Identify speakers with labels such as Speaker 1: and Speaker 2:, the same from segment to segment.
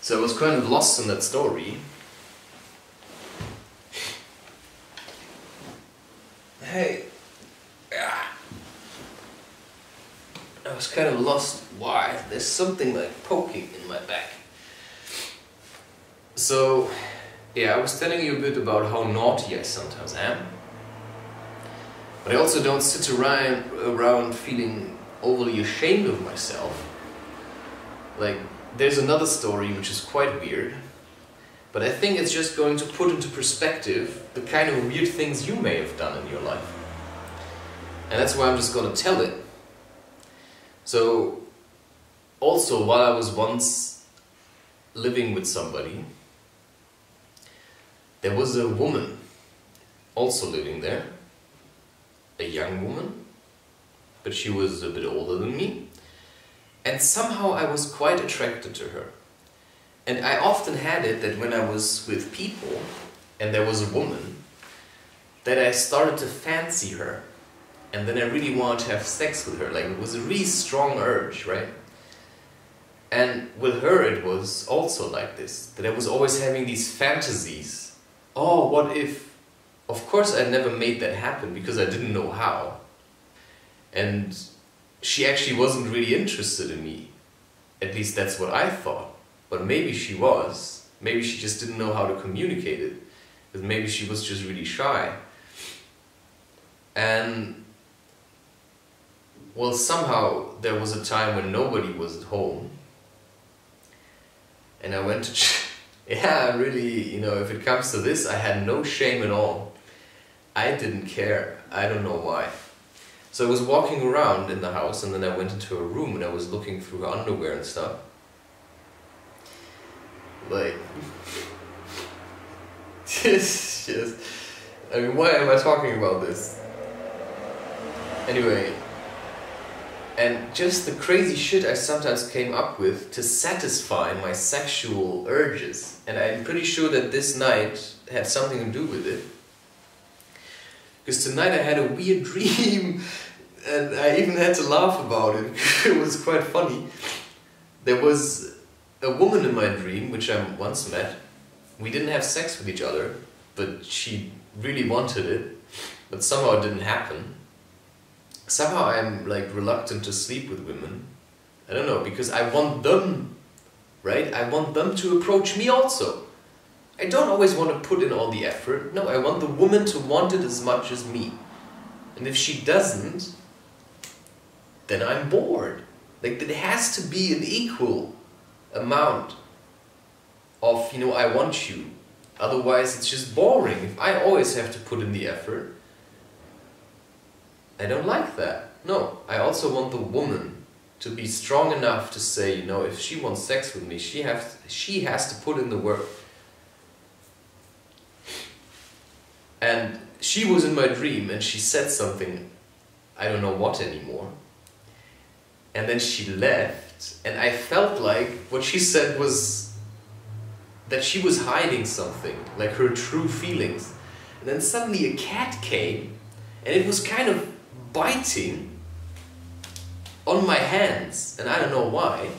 Speaker 1: So I was kind of lost in that story. Hey. I was kind of lost. Why? There's something like poking in my back. So, yeah, I was telling you a bit about how naughty I sometimes am. But I also don't sit around feeling overly ashamed of myself. Like, there's another story which is quite weird. But I think it's just going to put into perspective the kind of weird things you may have done in your life. And that's why I'm just going to tell it. So, also, while I was once living with somebody, there was a woman also living there, a young woman, but she was a bit older than me, and somehow I was quite attracted to her. And I often had it that when I was with people, and there was a woman, that I started to fancy her, and then I really wanted to have sex with her. Like, it was a really strong urge, right? And with her it was also like this, that I was always having these fantasies. Oh, what if? Of course I never made that happen because I didn't know how. And she actually wasn't really interested in me. At least that's what I thought. But maybe she was. Maybe she just didn't know how to communicate it. Because maybe she was just really shy. And well, somehow there was a time when nobody was at home. And I went to yeah, really, you know, if it comes to this, I had no shame at all. I didn't care. I don't know why. So I was walking around in the house, and then I went into her room and I was looking through her underwear and stuff. Like, just, I mean, why am I talking about this? Anyway, and just the crazy shit I sometimes came up with to satisfy my sexual urges. And I'm pretty sure that this night had something to do with it. Because tonight I had a weird dream, and I even had to laugh about it. It was quite funny. There was a woman in my dream, which I once met. We didn't have sex with each other, but she really wanted it, but somehow it didn't happen. Somehow I'm like reluctant to sleep with women. I don't know, because I want them, right? I want them to approach me also. I don't always want to put in all the effort. No, I want the woman to want it as much as me. And if she doesn't, then I'm bored. Like, there has to be an equal amount of, you know, I want you. Otherwise it's just boring. If I always have to put in the effort, I don't like that. No, I also want the woman to be strong enough to say, you know, if she wants sex with me, she has to put in the work. And she was in my dream and she said something, I don't know what anymore. And then she left, and I felt like what she said was that she was hiding something, like her true feelings. And then suddenly a cat came, and it was kind of biting on my hands, and I don't know why.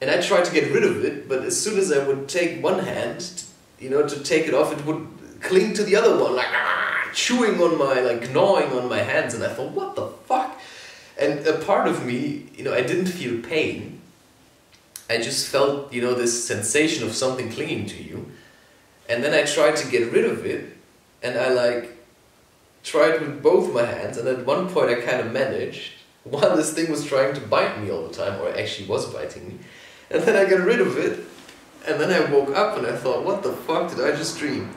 Speaker 1: And I tried to get rid of it, but as soon as I would take one hand, you know, to take it off, it would cling to the other one, like chewing on my, like gnawing on my hands, and I thought, what the fuck? And a part of me, you know, I didn't feel pain. I just felt, you know, this sensation of something clinging to you. And then I tried to get rid of it, and I like tried with both my hands, and at one point I kind of managed, while this thing was trying to bite me all the time, or actually was biting me. And then I got rid of it, and then I woke up and I thought, what the fuck did I just dream?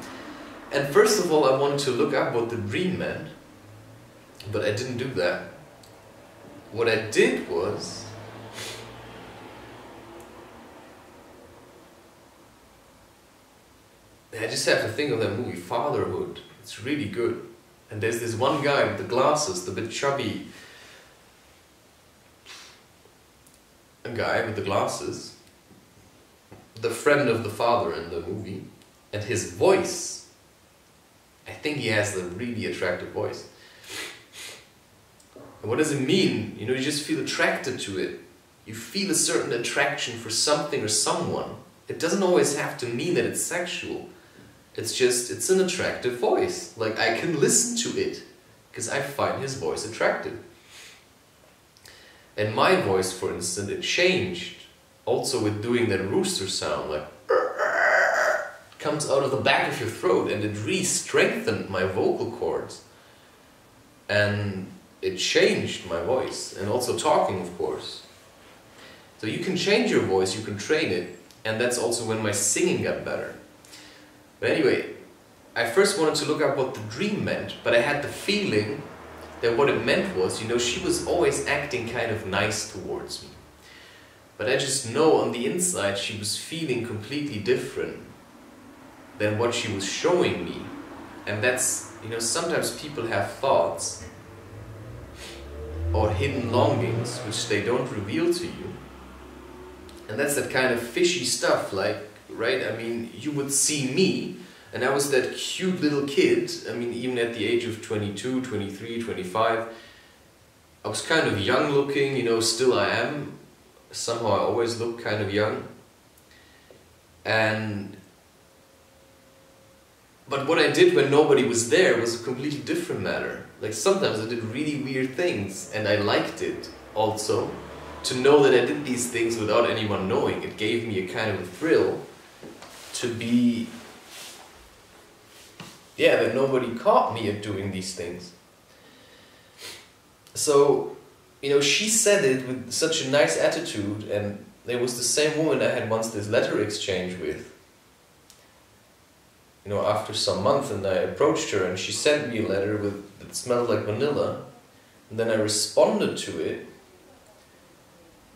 Speaker 1: And first of all I wanted to look up what the dream meant, but I didn't do that. What I did was, I just have to think of that movie, Fatherhood. It's really good. And there's this one guy with the glasses, the bit chubby guy with the glasses, the friend of the father in the movie, and his voice, I think he has a really attractive voice. And what does it mean? You know, you just feel attracted to it. you feel a certain attraction for something or someone, it doesn't always have to mean that it's sexual. It's just, it's an attractive voice. Like, I can listen to it because I find his voice attractive. And my voice, for instance, it changed also with doing that rooster sound, like comes out of the back of your throat, and it really strengthened my vocal cords. And it changed my voice, and also talking, of course. So you can change your voice, you can train it, and that's also when my singing got better. But anyway, I first wanted to look up what the dream meant, but I had the feeling that what it meant was, you know, she was always acting kind of nice towards me. But I just know on the inside she was feeling completely different than what she was showing me. And that's, you know, sometimes people have thoughts or hidden longings which they don't reveal to you. And that's that kind of fishy stuff, like, right? I mean, you would see me, and I was that cute little kid. I mean, even at the age of 22, 23, 25, I was kind of young looking, you know, still I am. Somehow I always look kind of young. But what I did when nobody was there was a completely different matter. Like, sometimes I did really weird things, and I liked it also. To know that I did these things without anyone knowing, it gave me a kind of a thrill to be, yeah, that nobody caught me at doing these things. So, you know, she said it with such a nice attitude, and it was the same woman I had once this letter exchange with. You know, after some months, and I approached her, and she sent me a letter that smelled like vanilla, and then I responded to it,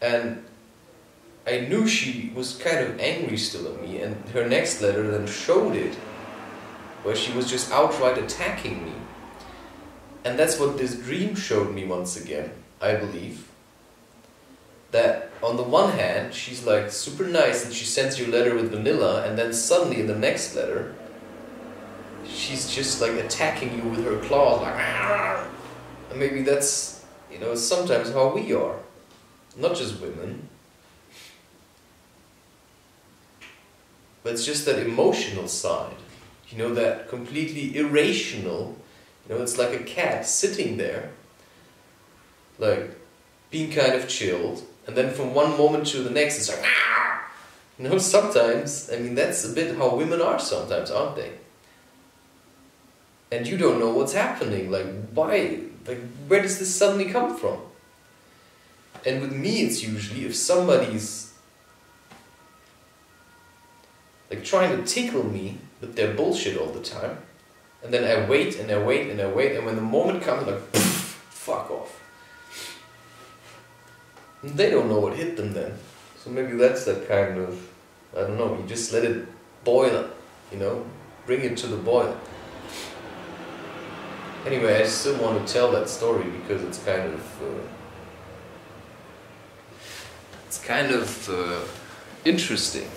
Speaker 1: and I knew she was kind of angry still at me, and her next letter then showed it, where she was just outright attacking me. And that's what this dream showed me once again, I believe. That on the one hand, she's like super nice and she sends you a letter with vanilla, and then suddenly in the next letter, she's just like attacking you with her claws, like, "Argh!" And maybe that's, you know, sometimes how we are. Not just women. But it's just that emotional side. You know, that completely irrational, you know, it's like a cat sitting there, like, being kind of chilled, and then from one moment to the next, it's like, "Argh!" You know, sometimes, I mean, that's a bit how women are sometimes, aren't they? And you don't know what's happening, like, why, like, where does this suddenly come from? And with me, it's usually if somebody's like trying to tickle me with their bullshit all the time, and then I wait and I wait and I wait, and when the moment comes, like, poof, fuck off. And they don't know what hit them then. So maybe that's that kind of, I don't know, you just let it boil, you know, bring it to the boil. Anyway, I still want to tell that story because it's kind of interesting.